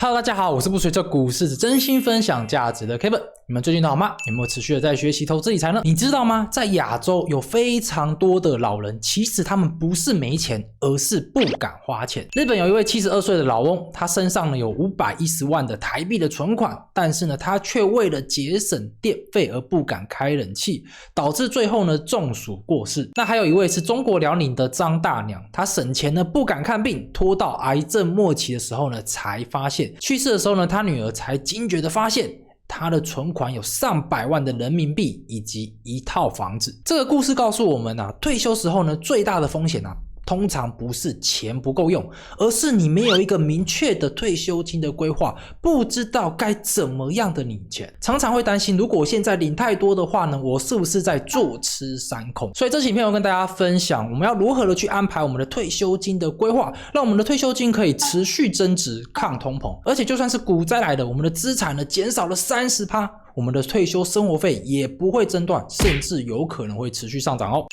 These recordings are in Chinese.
Hello， 大家好，我是不随着股市只真心分享价值的 Kevin。你们最近都好吗？有没有持续的在学习投资理财呢？你知道吗？在亚洲有非常多的老人，其实他们不是没钱，而是不敢花钱。日本有一位72岁的老翁，他身上呢有510万的台币的存款，但是呢他却为了节省电费而不敢开冷气，导致最后呢中暑过世。那还有一位是中国辽宁的张大娘，她省钱呢不敢看病，拖到癌症末期的时候呢才发现。去世的时候呢，他女儿才惊觉的发现他的存款有上百万的人民币以及一套房子。这个故事告诉我们退休时候呢最大的风险通常不是钱不够用，而是你没有一个明确的退休金的规划，不知道该怎么样的领钱。常常会担心，如果我现在领太多的话呢，我是不是在坐吃山空？所以这期影片我跟大家分享，我们要如何的去安排我们的退休金的规划，让我们的退休金可以持续增值、抗通膨，而且就算是股灾来的，我们的资产呢减少了30%，我们的退休生活费也不会中断，甚至有可能会持续上涨哦。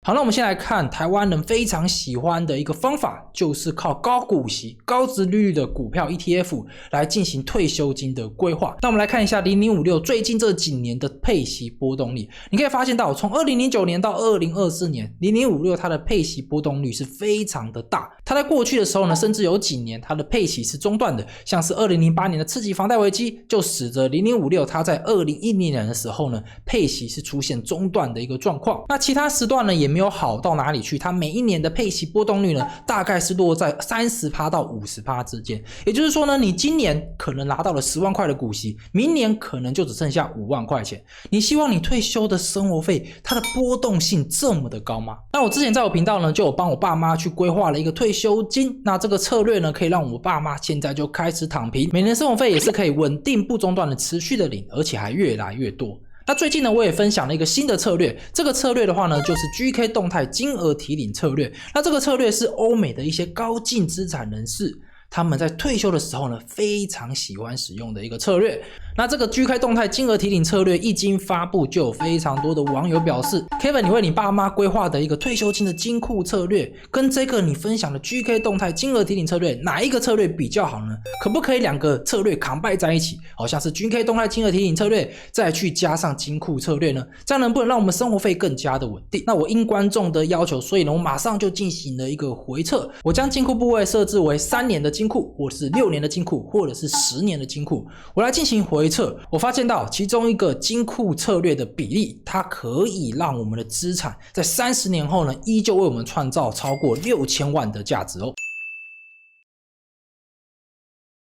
好，那我们先来看台湾人非常喜欢的一个方法，就是靠高股息、高殖利率的股票 ETF 来进行退休金的规划。那我们来看一下0056最近这几年的配息波动率，你可以发现到从2009年到2024年0056它的配息波动率是非常的大。它在过去的时候呢，甚至有几年它的配息是中断的，像是2008年的次级房贷危机，就使得0056它在2010年的时候呢，配息是出现中断的一个状况。那其他时段呢也没有好到哪里去，它每一年的配息波动率呢大概是落在30%到50%之间。也就是说呢，你今年可能拿到了10万块的股息，明年可能就只剩下5万块钱。你希望你退休的生活费它的波动性这么的高吗？那我之前在我频道呢就有帮我爸妈去规划了一个退休金，那这个策略呢可以让我爸妈现在就开始躺平，每年生活费也是可以稳定不中断的持续的领，而且还越来越多。那最近呢我也分享了一个新的策略，这个策略的话呢就是 GK 动态金额提领策略。那这个策略是欧美的一些高净资产人士他们在退休的时候呢非常喜欢使用的一个策略。那这个 GK 动态金额提领策略一经发布，就有非常多的网友表示 Kevin 你为你爸妈规划的一个退休金的金库策略跟这个你分享的 GK 动态金额提领策略哪一个策略比较好呢？可不可以两个策略combine在一起，好像是 GK 动态金额提领策略再去加上金库策略呢？这样能不能让我们生活费更加的稳定？那我因观众的要求，所以呢我马上就进行了一个回测，我将金库部位设置为3年的金库，或者是6年的金库，或者是10年的金库，我来进行回测。我发现到其中一个金库策略的比例，它可以让我们的资产在30年后呢依旧为我们创造超过6000万的价值哦。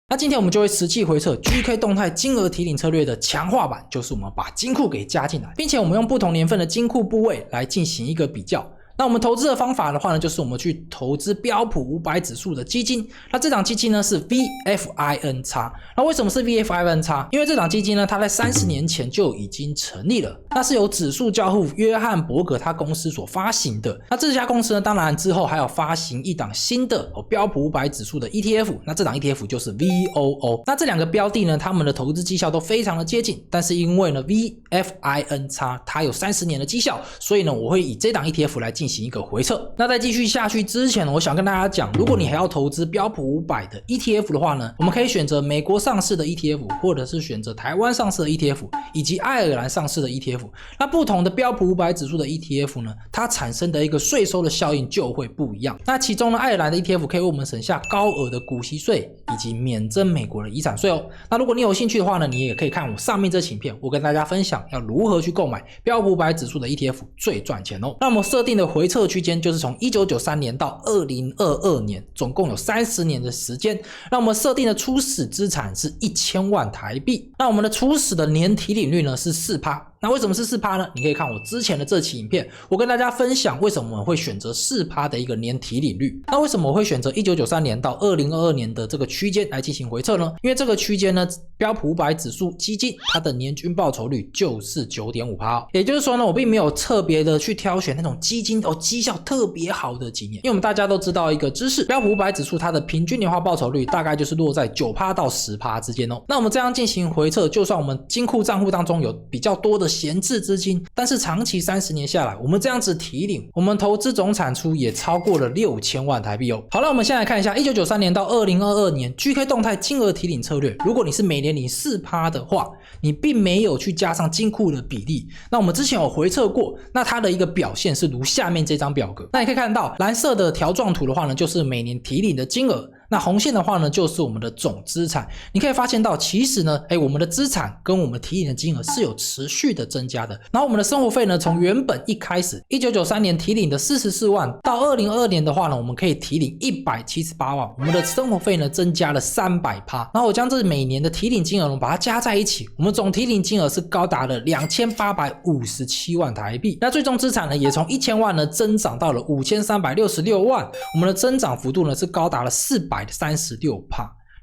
那今天我们就会实际回测 GK 动态金额提领策略的强化版，就是我们把金库给加进来，并且我们用不同年份的金库部位来进行一个比较。那我们投资的方法的话呢，就是我们去投资标普500指数的基金。那这档基金呢是 VFINX。那为什么是 VFINX？ 因为这档基金呢，它在30年前就已经成立了。那是由指数交互约翰伯格他公司所发行的。那这家公司呢，当然之后还有发行一档新的标普500指数的 ETF。那这档 ETF 就是 VOO。那这两个标的呢，他们的投资绩效都非常的接近，但是因为呢 VFINX 它有30年的绩效，所以呢我会以这档 ETF 来进行一个回测。那在继续下去之前呢，我想跟大家讲，如果你还要投资标普500的 ETF 的话呢，我们可以选择美国上市的 ETF， 或者是选择台湾上市的 ETF， 以及爱尔兰上市的 ETF。那不同的标普500指数的 ETF 呢，它产生的一个税收的效应就会不一样。那其中呢，爱尔兰的 ETF 可以为我们省下高额的股息税，以及免征美国的遗产税哦。那如果你有兴趣的话呢，你也可以看我上面这期影片，我跟大家分享要如何去购买标普500指数的 ETF 最赚钱哦。那我们设定的回测区间就是从1993年到2022年，总共有30年的时间。那我们设定的初始资产是1000万台币，那我们的初始的年提领率呢是 4%。那为什么是 4% 呢？你可以看我之前的这期影片，我跟大家分享为什么我们会选择 4% 的一个年提领率。那为什么我会选择1993年到2022年的这个区间来进行回测呢？因为这个区间呢，标普500指数基金它的年均报酬率就是 9.5%。也就是说呢，我并没有特别的去挑选那种基金绩效特别好的几年，因为我们大家都知道一个知识，标普500指数它的平均年化报酬率大概就是落在 9% 到 10% 之间哦。那我们这样进行回测，就算我们金库账户当中有比较多的闲置资金，但是长期30年下来，我们这样子提领，我们投资总产出也超过了6000万台币哦。好了，我们先来看一下1993年到2022年 GK 动态金额提领策略。如果你是每年领 4% 的话，你并没有去加上金库的比例，那我们之前有回测过，那它的一个表现是如下面这张表格。那你可以看到蓝色的条状图的话呢，就是每年提领的金额，那红线的话呢，就是我们的总资产。你可以发现到，其实呢，我们的资产跟我们提领的金额是有持续的增加的。然后我们的生活费呢，从原本一开始1993年提领的44万，到2022年的话呢，我们可以提领178万，我们的生活费呢增加了300%。然后我将这每年的提领金额呢，把它加在一起，我们总提领金额是高达了2857万台币。那最终资产呢，也从1000万呢增长到了5366万，我们的增长幅度呢是高达了436%。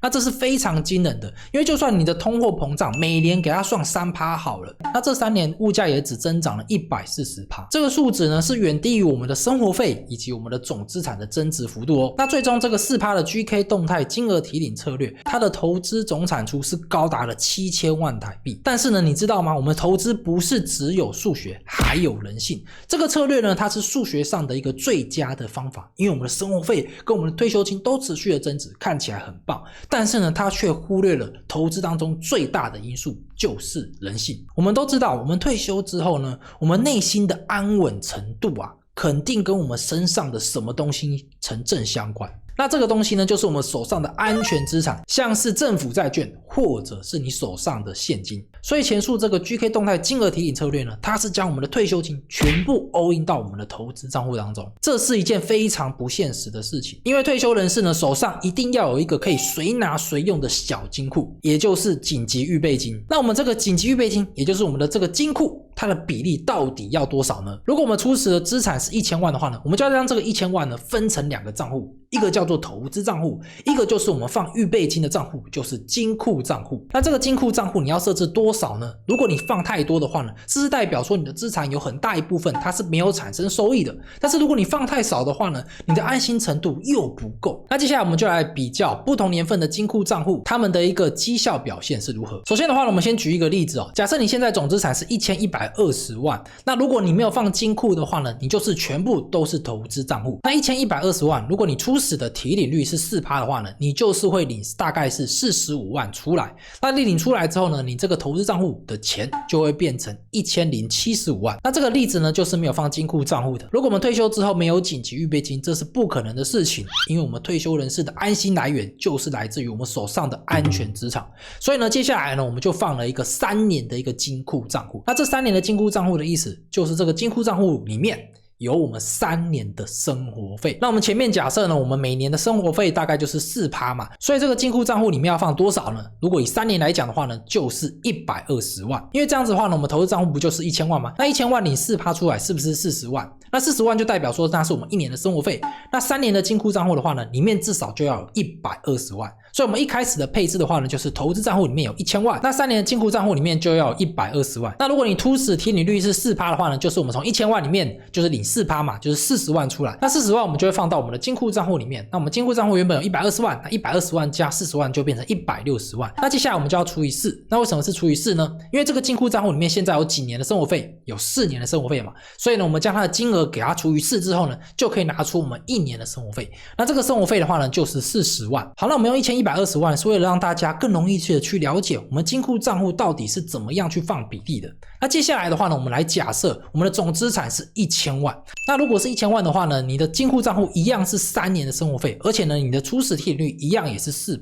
那这是非常惊人的，因为就算你的通货膨胀每年给它算3%好了，那这3年物价也只增长了140%，这个数值呢是远低于我们的生活费以及我们的总资产的增值幅度哦。那最终这个4%的 GK 动态金额提领策略，它的投资总产出是高达了7000万台币。但是呢，你知道吗？我们投资不是只有数学，还有人性。这个策略呢，它是数学上的一个最佳的方法，因为我们的生活费跟我们的退休金都持续的增值，看起来很棒。但是呢，他却忽略了投资当中最大的因素，就是人性。我们都知道，我们退休之后呢，我们内心的安稳程度啊，肯定跟我们身上的什么东西成正相关。那这个东西呢，就是我们手上的安全资产，像是政府债券或者是你手上的现金。所以前述这个 GK 动态金额提领策略呢，它是将我们的退休金全部 all in 到我们的投资账户当中。这是一件非常不现实的事情，因为退休人士呢，手上一定要有一个可以随拿随用的小金库，也就是紧急预备金。那我们这个紧急预备金，也就是我们的这个金库，它的比例到底要多少呢？如果我们初始的资产是1000万的话呢，我们就要将这个1000万呢分成2个账户，一个叫做投资账户，一个就是我们放预备金的账户，就是金库账户。那这个金库账户你要设置多少呢？如果你放太多的话呢，这是代表说你的资产有很大一部分它是没有产生收益的。但是如果你放太少的话呢，你的安心程度又不够。那接下来我们就来比较不同年份的金库账户，它们的一个绩效表现是如何。首先的话呢，我们先举一个例子哦，假设你现在总资产是1120万，那如果你没有放金库的话呢，你就是全部都是投资账户。那1120万，如果你初始的提领率是4%的话呢，你就是会领大概是45万出来。那你领出来之后呢，你这个投资账户的钱就会变成1075万。那这个例子呢，就是没有放金库账户的。如果我们退休之后没有紧急预备金，这是不可能的事情，因为我们退休人士的安心来源就是来自于我们手上的安全资产。所以呢，接下来呢，我们就放了一个3年的一个金库账户。那这3年的金库账户的意思，就是这个金库账户里面有我们3年的生活费。那我们前面假设呢，我们每年的生活费大概就是4%嘛，所以这个金库账户里面要放多少呢？如果以3年来讲的话呢，就是120万。因为这样子的话呢，我们投资账户不就是1000万吗？那1000万领4%出来是不是40万？那40万就代表说那是我们1年的生活费。那3年的金库账户的话呢，里面至少就要有120万。所以我们一开始的配置的话呢，就是投资账户里面有1000万，那3年的金库账户里面就要有120万。那如果你初始提领率是4%的话呢，就是我们从1000万里面就是领4%嘛，就是40万出来。那40万我们就会放到我们的金库账户里面。那我们金库账户原本有120万，那120万加40万就变成160万。那接下来我们就要除以4。那为什么是除以4呢？因为这个金库账户里面现在有几年的生活费？有4年的生活费嘛。所以呢，我们将它的金额给它除以4之后呢，就可以拿出我们1年的生活费。那这个生活费的话呢，就是40万。好，那我们用1120万是为了让大家更容易去了解我们金库账户到底是怎么样去放比例的。那接下来的话呢，我们来假设我们的总资产是1000万。那如果是1000万的话呢，你的金库账户一样是3年的生活费，而且呢，你的初始提领率一样也是4%。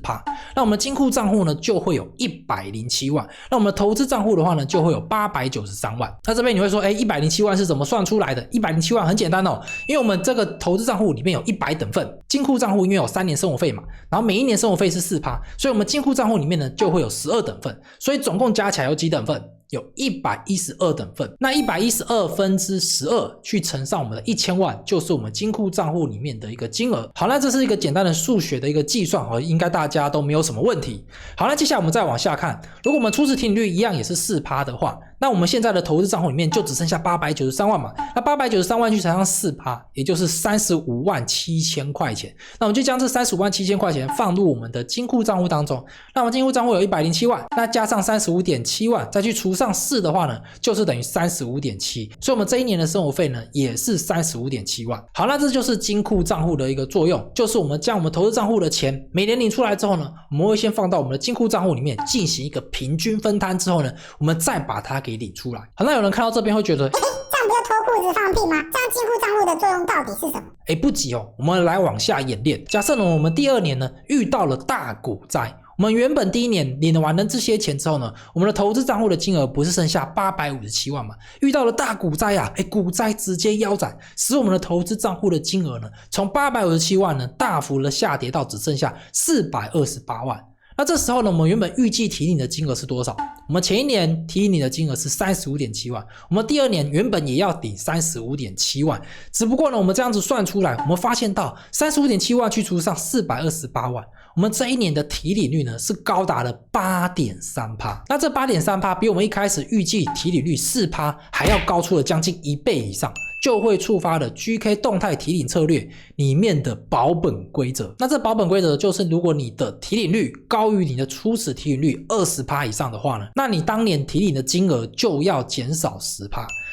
那我们的金库账户呢，就会有107万。那我们的投资账户的话呢，就会有893万。那这边你会说，107万是怎么算出来的？107万很简单哦，因为我们这个投资账户里面有100等份，金库账户因为有3年生活费嘛，然后每一年生活费是4%，所以我们金库账户里面呢就会有12等份，所以总共加起来有几等份？有112等份。那112分之12去乘上我们的1000万，就是我们金库账户里面的一个金额。好，那这是一个简单的数学的一个计算，应该大家都没有什么问题。好，那接下来我们再往下看，如果我们初始提领率一样也是4%的话，那我们现在的投资账户里面就只剩下893万嘛，那893万去乘上 4%， 也就是35万7千块钱。那我们就将这35万7千块钱放入我们的金库账户当中。那我们金库账户有107万，那加上35.7万，再去除上4的话呢，就是等于35.7。所以我们这一年的生活费呢，也是35.7万。好，那这就是金库账户的一个作用，就是我们将我们投资账户的钱每年领出来之后呢，我们会先放到我们的金库账户里面进行一个平均分摊之后呢，我们再把它给领出来。好，那有人看到这边会觉得，这样不就脱裤子放屁吗？这样金库账户的作用到底是什么？不急哦，我们来往下演练。假设呢，我们第2年呢遇到了大股灾，我们原本第1年领完了这些钱之后呢，我们的投资账户的金额不是剩下857万嘛？遇到了大股灾啊，股灾直接腰斩，使我们的投资账户的金额呢，从857万呢大幅的下跌到只剩下428万。那这时候呢，我们原本预计提领的金额是多少？我们前一年提领的金额是35.7万，我们第2年原本也要领35.7万，只不过呢，我们这样子算出来，我们发现到35.7万去除上428万，我们这一年的提领率呢是高达了 8.3%。那这 8.3% 比我们一开始预计提领率 4% 还要高出了将近1倍以上，就会触发了 GK 动态提领策略里面的保本规则。那这保本规则就是如果你的提领率高于你的初始提领率 20% 以上的话呢，那你当年提领的金额就要减少 10%。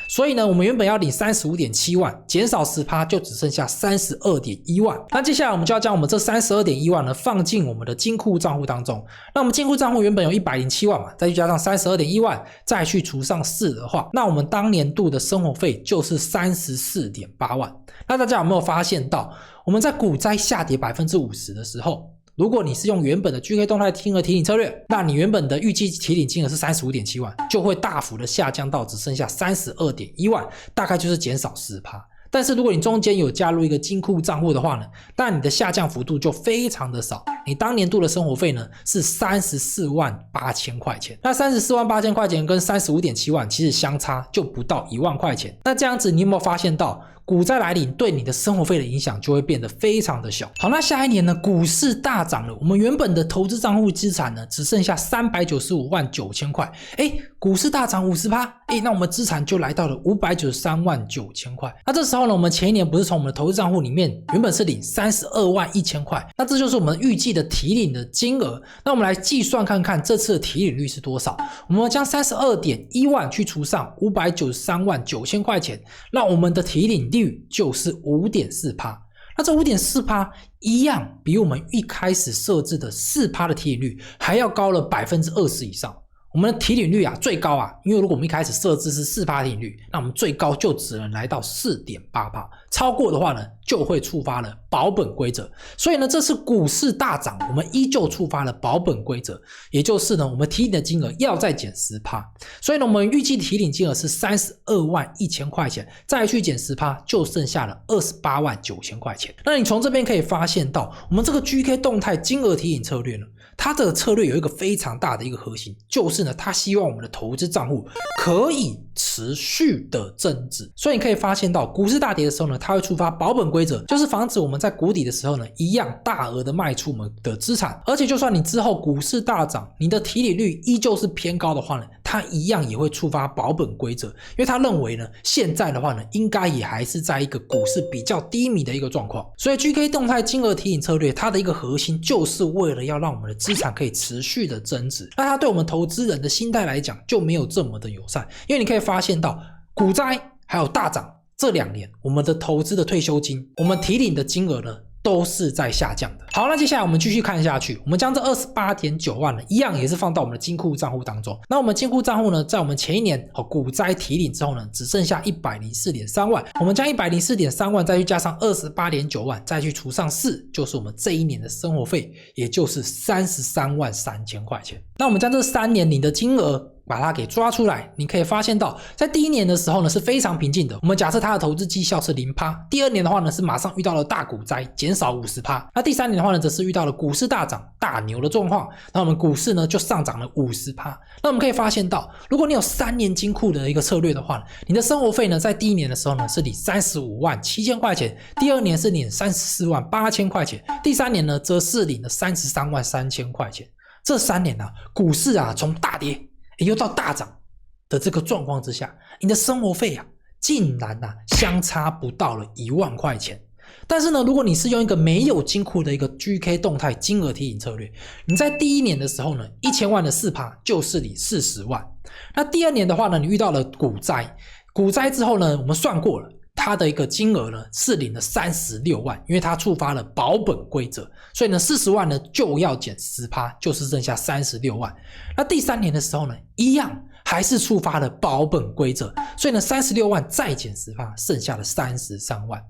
所以呢，我们原本要领35.7万，减少 10% 就只剩下 32.1万。那接下来我们就要将我们这 32.1万呢放进我们的金库账户当中。那我们金库账户原本有107万嘛，再去加上 32.1万，再去除上4的话，那我们当年度的生活费就是34.8万。那大家有没有发现到，我们在股灾下跌 50% 的时候，如果你是用原本的 GK 动态金额提领策略，那你原本的预计提领金额是 35.7 万，就会大幅的下降到只剩下 32.1 万，大概就是减少 10%。但是如果你中间有加入一个金库账户的话呢，那你的下降幅度就非常的少。你当年度的生活费呢是34万8千块钱，那34万8千块钱跟 35.7 万其实相差就不到1万块钱。那这样子你有没有发现到股灾来临对你的生活费的影响就会变得非常的小。好，那下一年呢，股市大涨了，我们原本的投资账户资产呢只剩下395万9千块，股市大涨 50%， 那我们资产就来到了593万9千块。那这时候呢，我们前一年不是从我们的投资账户里面原本是领32万1千块，那这就是我们预计的提领的金额。那我们来计算看看这次的提领率是多少。我们将 32.1 万去除上593万9千块钱，那我们的提领率就是 5.4%。那这 5.4% 一样比我们一开始设置的 4% 的提领率还要高了 20% 以上。我们的提领率啊最高啊，因为如果我们一开始设置是 4% 提领率，那我们最高就只能来到 4.8%， 超过的话呢就会触发了保本规则。所以呢，这次股市大涨，我们依旧触发了保本规则，也就是呢，我们提领的金额要再减 10%。所以呢，我们预计提领金额是32万1千块钱，再去减 10% 就剩下了28万9千块钱。那你从这边可以发现到，我们这个 GK 动态金额提领策略呢，它的策略有一个非常大的一个核心，就是呢，它希望我们的投资账户可以持续的增值。所以你可以发现到，股市大跌的时候呢，它会触发保本规则，就是防止我们在谷底的时候呢，一样大额的卖出我们的资产。而且就算你之后股市大涨，你的提领率依旧是偏高的话呢，它一样也会触发保本规则，因为他认为呢，现在的话呢，应该也还是在一个股市比较低迷的一个状况。所以 GK 动态金额提领策略，它的一个核心就是为了要让我们的资产可以持续的增值。那它对我们投资人的心态来讲就没有这么的友善，因为你可以发现到股灾还有大涨这2年，我们的投资的退休金，我们提领的金额呢都是在下降的。好，那接下来我们继续看下去，我们将这 28.9 万呢，一样也是放到我们的金库账户当中。那我们金库账户呢，在我们前一年股灾提领之后呢，只剩下 104.3 万。我们将 104.3 万再去加上 28.9 万，再去除上4，就是我们这一年的生活费，也就是33万3千块钱。那我们将这3年领的金额把它给抓出来，你可以发现到，在第1年的时候呢是非常平静的。我们假设它的投资绩效是 0%， 第2年的话呢是马上遇到了大股灾，减少 50%， 那第3年的话呢则是遇到了股市大涨大牛的状况，那我们股市呢就上涨了 50%。 那我们可以发现到，如果你有3年金库的一个策略的话，你的生活费呢在第1年的时候呢是领35万7千块钱，第2年是领34万8千块钱，第3年呢则是领了33万3千块钱。这3年啊，股市啊从大跌又到大涨，的这个状况之下，你的生活费啊，竟然相差不到了1万块钱。但是呢，如果你是用一个没有金库的一个 GK 动态金额提醒策略，你在第一年的时候呢，1000万的 4% 就是你40万。那第二年的话呢，你遇到了股灾，股灾之后呢，我们算过了，它的一个金额呢是领了36万，因为它触发了保本规则，所以呢40万呢就要减 10%， 就是剩下36万。那第三年的时候呢，一样还是触发了保本规则，所以呢36万再减 10%， 剩下了33万。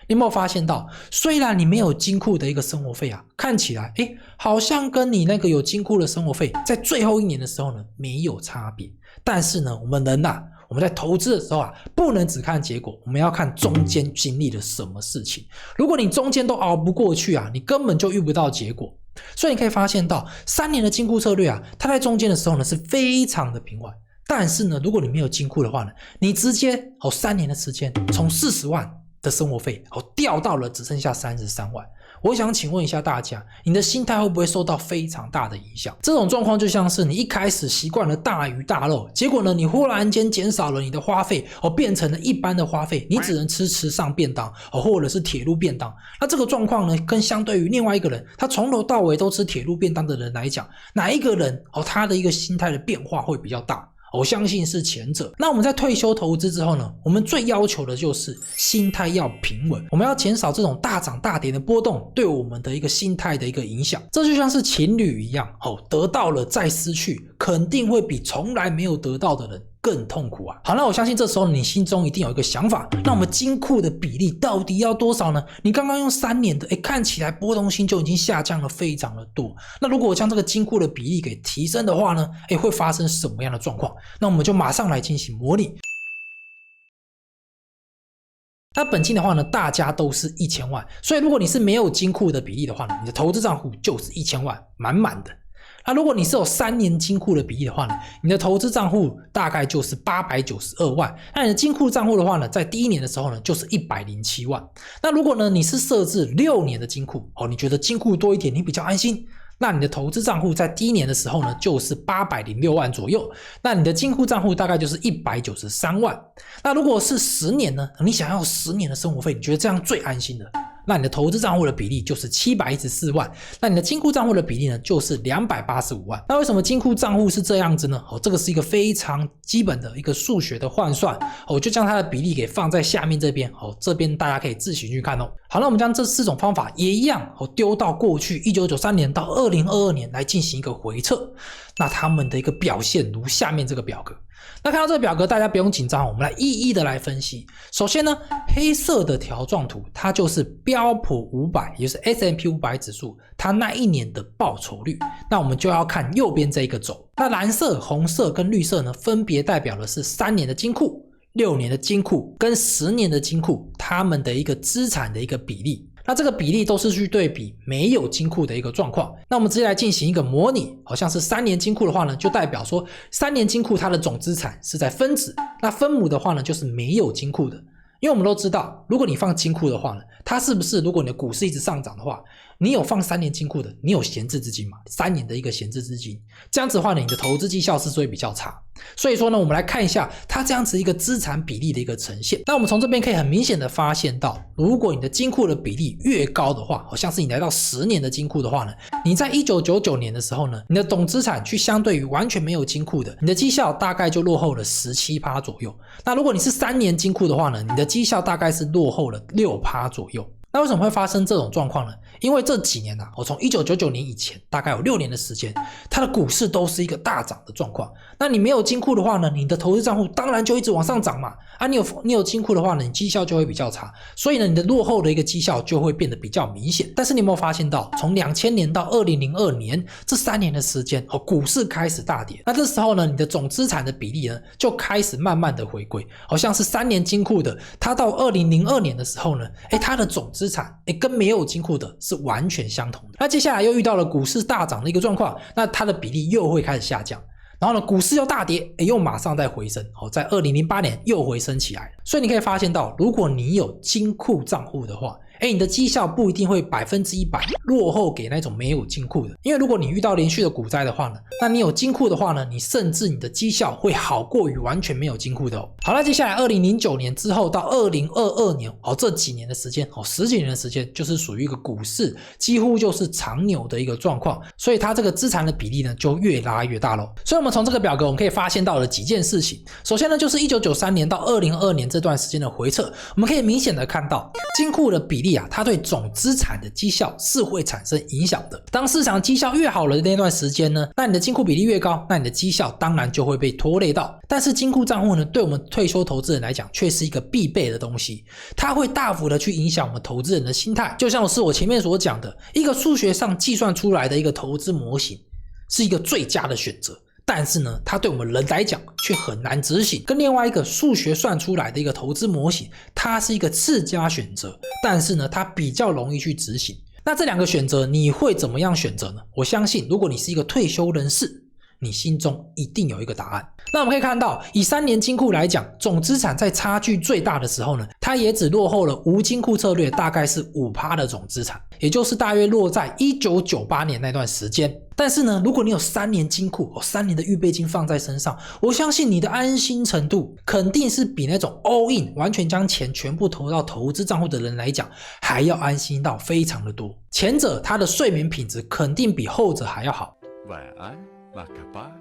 你有没有发现到，虽然你没有金库的一个生活费啊，看起来好像跟你那个有金库的生活费在最后一年的时候呢没有差别，但是呢我们人我们在投资的时候不能只看结果，我们要看中间经历了什么事情。如果你中间都熬不过去你根本就遇不到结果。所以你可以发现到3年的金库策略它在中间的时候呢是非常的平缓，但是呢如果你没有金库的话呢，你直接3年的时间从40万的生活费掉到了只剩下33万。我想请问一下大家，你的心态会不会受到非常大的影响？这种状况就像是你一开始习惯了大鱼大肉，结果呢你忽然间减少了你的花费变成了一般的花费，你只能吃池上便当或者是铁路便当。那这个状况呢，跟相对于另外一个人他从头到尾都吃铁路便当的人来讲，哪一个人他的一个心态的变化会比较大？我相信是前者。那我们在退休投资之后呢，我们最要求的就是心态要平稳，我们要减少这种大涨大跌的波动对我们的一个心态的一个影响。这就像是情侣一样，得到了再失去，肯定会比从来没有得到的人更痛苦好，那我相信这时候你心中一定有一个想法，那我们金库的比例到底要多少呢？你刚刚用3年的看起来波动性就已经下降了非常的多。那如果我将这个金库的比例给提升的话呢，会发生什么样的状况？那我们就马上来进行模拟。那本金的话呢，大家都是1000万，所以如果你是没有金库的比例的话呢，你的投资账户就是1000万满满的。那如果你是有3年金库的比例的话呢，你的投资账户大概就是892万。那你的金库账户的话呢，在第一年的时候呢，就是107万。那如果呢你是设置6年的金库你觉得金库多一点你比较安心，那你的投资账户在第一年的时候呢，就是806万左右。那你的金库账户大概就是193万。那如果是10年呢，你想要10年的生活费，你觉得这样最安心的，那你的投资账户的比例就是714万，那你的金库账户的比例呢就是285万。那为什么金库账户是这样子呢？这个是一个非常基本的一个数学的换算，我就将它的比例给放在下面这边，这边大家可以自行去看好，那我们将这4种方法也一样丢到过去1993年到2022年来进行一个回测，那他们的一个表现如下面这个表格。那看到这个表格大家不用紧张，我们来一一的来分析。首先呢，黑色的条状图它就是标普500，也就是 S&P 500 指数它那一年的报酬率，那我们就要看右边这一个轴。那蓝色、红色跟绿色呢，分别代表的是3年的金库、6年的金库跟10年的金库它们的一个资产的一个比例。那这个比例都是去对比没有金库的一个状况。那我们直接来进行一个模拟，好像是3年金库的话呢，就代表说3年金库它的总资产是在分子，那分母的话呢就是没有金库的。因为我们都知道，如果你放金库的话呢，它是不是如果你的股市一直上涨的话，你有放3年金库的，你有闲置资金嘛？3年的一个闲置资金，这样子的话呢，你的投资绩效是会比较差。所以说呢，我们来看一下它这样子一个资产比例的一个呈现。那我们从这边可以很明显的发现到，如果你的金库的比例越高的话，好像是你来到10年的金库的话呢，你在1999年的时候呢，你的总资产去相对于完全没有金库的，你的绩效大概就落后了 17% 左右。那如果你是3年金库的话呢，你的绩效大概是落后了 6% 左右。那为什么会发生这种状况呢？因为这几年我从1999年以前大概有6年的时间，它的股市都是一个大涨的状况。那你没有金库的话呢，你的投资账户当然就一直往上涨嘛。你有金库的话呢，你绩效就会比较差，所以呢，你的落后的一个绩效就会变得比较明显。但是你有没有发现到，从2000年到2002年这3年的时间，股市开始大跌。那这时候呢，你的总资产的比例呢，就开始慢慢的回归。好像是3年金库的，它到2002年的时候呢，它的总资产跟没有金库的是完全相同的。那接下来又遇到了股市大涨的一个状况，那它的比例又会开始下降。然后呢，股市又大跌，又马上再回升，在2008年又回升起来。所以你可以发现到，如果你有金库账户的话，你的绩效不一定会100%落后给那种没有金库的，因为如果你遇到连续的股灾的话呢，那你有金库的话呢，你甚至你的绩效会好过于完全没有金库的哦。好，那接下来2009年之后到2022年这几年的时间10几年的时间，就是属于一个股市几乎就是长牛的一个状况，所以它这个资产的比例呢就越拉越大咯。所以我们从这个表格我们可以发现到了几件事情。首先呢，就是1993年到2022年这段时间的回测，我们可以明显的看到金库的比例它对总资产的绩效是会产生影响的。当市场绩效越好的那段时间呢，那你的金库比例越高，那你的绩效当然就会被拖累到。但是金库账户呢，对我们退休投资人来讲却是一个必备的东西，它会大幅的去影响我们投资人的心态。就像是我前面所讲的，一个数学上计算出来的一个投资模型是一个最佳的选择，但是呢，它对我们人来讲却很难执行。跟另外一个数学算出来的一个投资模型，它是一个次佳选择，但是呢，它比较容易去执行。那这两个选择你会怎么样选择呢？我相信如果你是一个退休人士，你心中一定有一个答案。那我们可以看到，以3年金库来讲，总资产在差距最大的时候呢，它也只落后了无金库策略大概是 5% 的总资产，也就是大约落在1998年那段时间。但是呢，如果你有3年金库3年的预备金放在身上，我相信你的安心程度肯定是比那种 all in 完全将钱全部投到投资账户的人来讲还要安心到非常的多。前者他的睡眠品质肯定比后者还要好。晚安，马卡巴卡。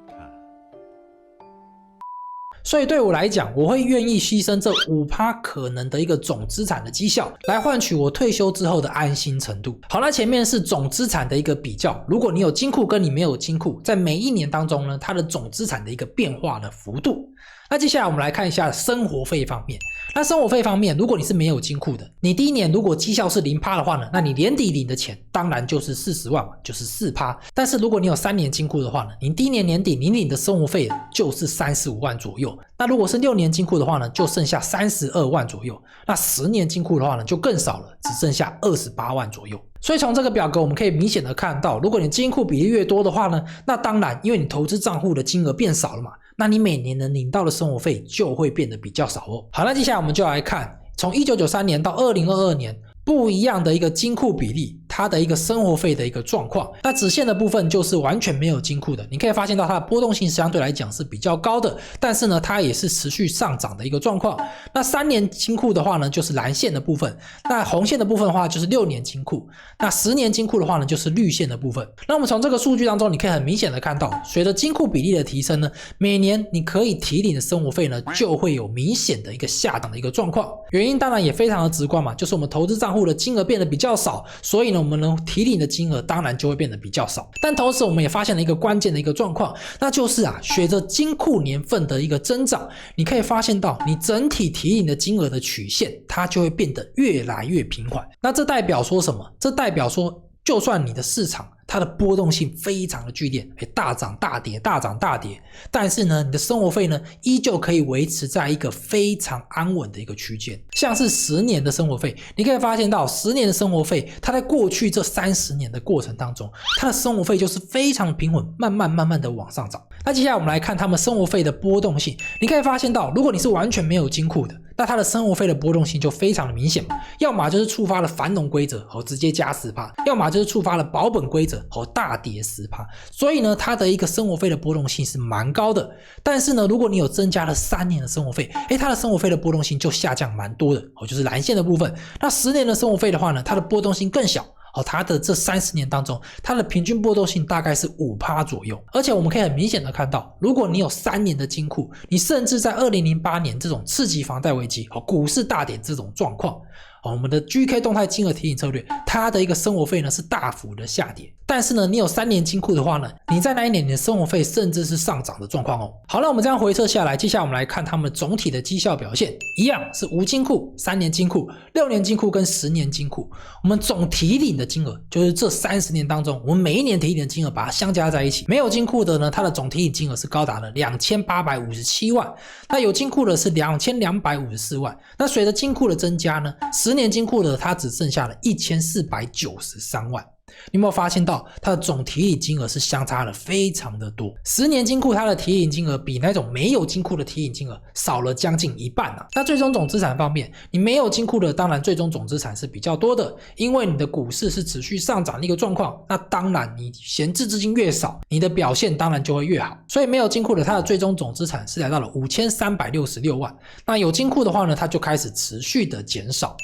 所以对我来讲，我会愿意牺牲这 5% 可能的一个总资产的绩效，来换取我退休之后的安心程度。好，那前面是总资产的一个比较，如果你有金库跟你没有金库，在每一年当中呢，它的总资产的一个变化的幅度。那接下来我们来看一下生活费方面。那生活费方面，如果你是没有金库的，你第一年如果绩效是 0% 的话呢，那你年底领的钱当然就是40万嘛，就是 4%。但是如果你有3年金库的话呢，你第一年年底你领的生活费就是35万左右。那如果是6年金库的话呢，就剩下32万左右。那10年金库的话呢，就更少了，只剩下28万左右。所以从这个表格我们可以明显的看到，如果你金库比例越多的话呢，那当然因为你投资账户的金额变少了嘛，那你每年能领到的生活费就会变得比较少哦。好，那接下来我们就来看从1993年到2022年不一样的一个金库比例，它的一个生活费的一个状况。那直线的部分就是完全没有金库的，你可以发现到它的波动性相对来讲是比较高的，但是呢它也是持续上涨的一个状况。那3年金库的话呢就是蓝线的部分，那红线的部分的话就是6年金库，那10年金库的话呢就是绿线的部分。那我们从这个数据当中你可以很明显的看到，随着金库比例的提升呢，每年你可以提领的生活费呢就会有明显的一个下降的一个状况。原因当然也非常的直观嘛，就是我们投资账户的金额变得比较少，所以呢我们能提领的金额当然就会变得比较少。但同时我们也发现了一个关键的一个状况，那就是随着金库年份的一个增长，你可以发现到你整体提领的金额的曲线它就会变得越来越平缓。那这代表说什么？这代表说就算你的市场它的波动性非常的剧烈，大涨大跌大涨大跌，但是呢你的生活费呢依旧可以维持在一个非常安稳的一个区间。像是10年的生活费，你可以发现到10年的生活费，它在过去这30年的过程当中，它的生活费就是非常平稳，慢慢的往上涨。那接下来我们来看他们生活费的波动性，你可以发现到如果你是完全没有金库的，那它的生活费的波动性就非常的明显嘛，要么就是触发了繁荣规则直接加 10%， 要么就是触发了保本规则大跌 10%， 所以呢它的一个生活费的波动性是蛮高的。但是呢如果你有增加了3年的生活费，它的生活费的波动性就下降蛮多的就是蓝线的部分。那10年的生活费的话呢，它的波动性更小它的这30年当中，它的平均波动性大概是 5% 左右。而且我们可以很明显的看到，如果你有3年的金库，你甚至在2008年这种次级房贷危机股市大跌这种状况，我们的 GK 动态金额提领策略，它的一个生活费呢是大幅的下跌。但是呢你有3年金库的话呢，你在那一年你的生活费甚至是上涨的状况好，那我们这样回测下来，接下来我们来看他们总体的绩效表现，一样是无金库、3年金库、6年金库跟10年金库。我们总提领的金额就是这30年当中，我们每一年提领的金额把它相加在一起。没有金库的呢，它的总提领金额是高达了2857万，那有金库的是2254万。那随着金库的增加呢，10年金库的它只剩下了1493万。你有没有发现到它的总提领金额是相差了非常的多？10年金库它的提领金额比那种没有金库的提领金额少了将近1半啊。那最终总资产方面，你没有金库的，当然最终总资产是比较多的，因为你的股市是持续上涨的一个状况，那当然你闲置资金越少，你的表现当然就会越好。所以没有金库的，它的最终总资产是来到了5366万。那有金库的话呢，它就开始持续的减少。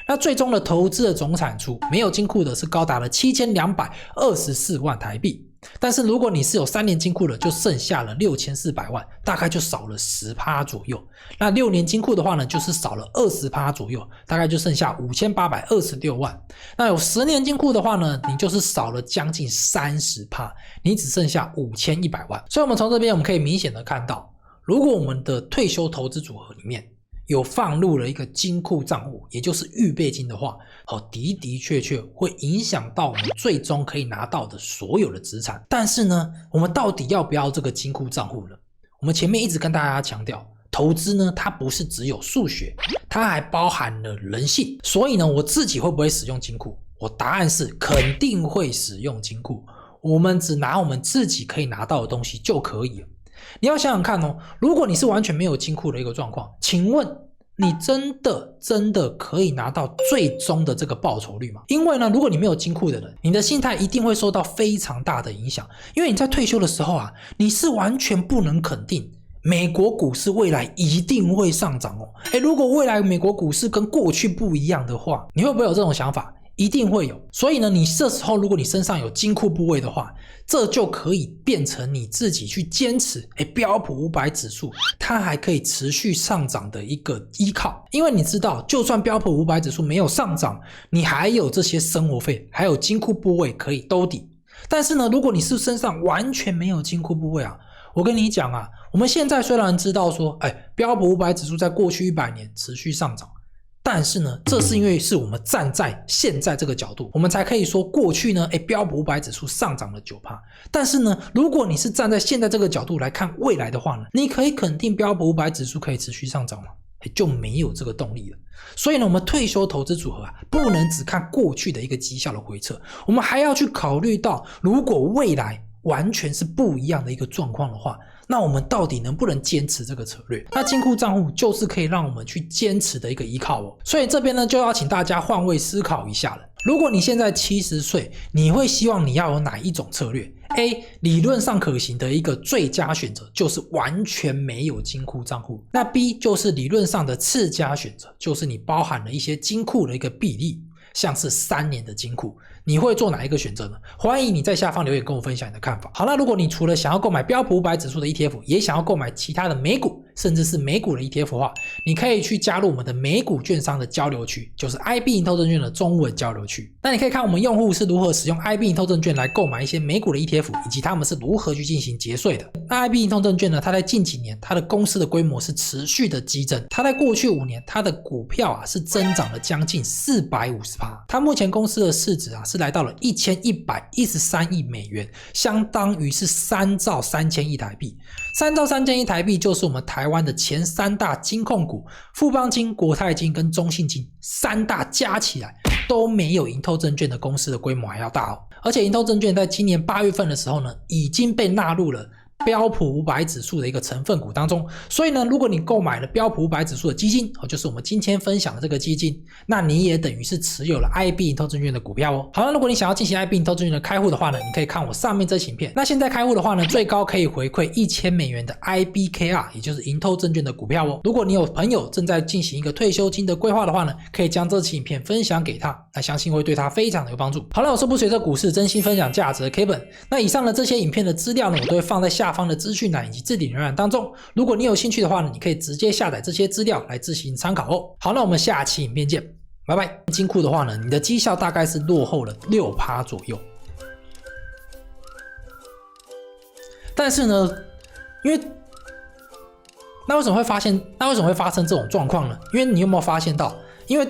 那最终的投资的总产出，没有金库的是高达了7224万台币，但是如果你是有3年金库的，就剩下了6400万，大概就少了10%左右。那6年金库的话呢，就是少了20%左右，大概就剩下5826万。那有10年金库的话呢，你就是少了将近30%，你只剩下5100万。所以我们从这边我们可以明显的看到，如果我们的退休投资组合里面有放入了一个金库账户，也就是预备金的话，的确会影响到我们最终可以拿到的所有的资产。但是呢，我们到底要不要这个金库账户呢？我们前面一直跟大家强调，投资呢，它不是只有数学，它还包含了人性。所以呢，我自己会不会使用金库？我答案是肯定会使用金库。我们只拿我们自己可以拿到的东西就可以了。你要想想看哦，如果你是完全没有金库的一个状况，请问你真的可以拿到最终的这个报酬率吗？因为呢，如果你没有金库的人，你的心态一定会受到非常大的影响，因为你在退休的时候啊，你是完全不能肯定美国股市未来一定会上涨哦。如果未来美国股市跟过去不一样的话，你会不会有这种想法？一定会有。所以呢，你这时候如果你身上有金库部位的话，这就可以变成你自己去坚持标普500指数它还可以持续上涨的一个依靠。因为你知道，就算标普500指数没有上涨，你还有这些生活费，还有金库部位可以兜底。但是呢，如果你是身上完全没有金库部位啊，我跟你讲啊，我们现在虽然知道说标普500指数在过去100年持续上涨，但是呢，这是因为是我们站在现在这个角度，我们才可以说过去呢，标普500指数上涨了 9%。但是呢，如果你是站在现在这个角度来看未来的话呢，你可以肯定标普500指数可以持续上涨吗？就没有这个动力了。所以呢，我们退休投资组合啊，不能只看过去的一个绩效的回测，我们还要去考虑到，如果未来完全是不一样的一个状况的话，那我们到底能不能坚持这个策略？那金库账户就是可以让我们去坚持的一个依靠哦。所以这边呢，就要请大家换位思考一下了。如果你现在70岁，你会希望你要有哪一种策略？ A 理论上可行的一个最佳选择就是完全没有金库账户。那 B 就是理论上的次佳选择，就是你包含了一些金库的一个比例，像是3年的金库。你会做哪一个选择呢？欢迎你在下方留言跟我分享你的看法。好，那如果你除了想要购买标普500指数的 ETF， 也想要购买其他的美股甚至是美股的 ETF 的话，你可以去加入我们的美股券商的交流区，就是 IB 盈透证券的中文交流区。那你可以看我们用户是如何使用 IB 盈透证券来购买一些美股的 ETF， 以及他们是如何去进行节税的。那 IB 盈透证券呢，它在近几年它的公司的规模是持续的激增，它在过去5年它的股票啊是增长了将近450%。它目前公司的市值啊是来到了1113亿美元，相当于是3兆3000亿台币。3兆3000亿台币就是我们台湾的前3大金控股富邦金、国泰金跟中信金3大加起来都没有盈透证券的公司的规模还要大哦。而且盈透证券在今年8月份的时候呢，已经被纳入了标普500指数的一个成分股当中。所以呢，如果你购买了标普500指数的基金，就是我们今天分享的这个基金，那你也等于是持有了 IB 盈透证券的股票哦。好，那如果你想要进行 IB 盈透证券的开户的话呢，你可以看我上面这期影片。那现在开户的话呢，最高可以回馈1000美元的 IBKR， 也就是盈透证券的股票哦。如果你有朋友正在进行一个退休金的规划的话呢，可以将这期影片分享给他，那相信会对他非常的有帮助。好了，我是不随着股市真心分享价值的 Kevin。那以上的这些影片的资料呢，我都会放在下方的资讯栏以及置顶留言当中。如果你有兴趣的话呢，你可以直接下载这些资料来自行参考哦。好，那我们下期影片见，拜拜。金库的话呢，你的绩效大概是落后了 6% 左右。但是呢，因为那为什么会发生这种状况呢？因为你有没有发现到，因为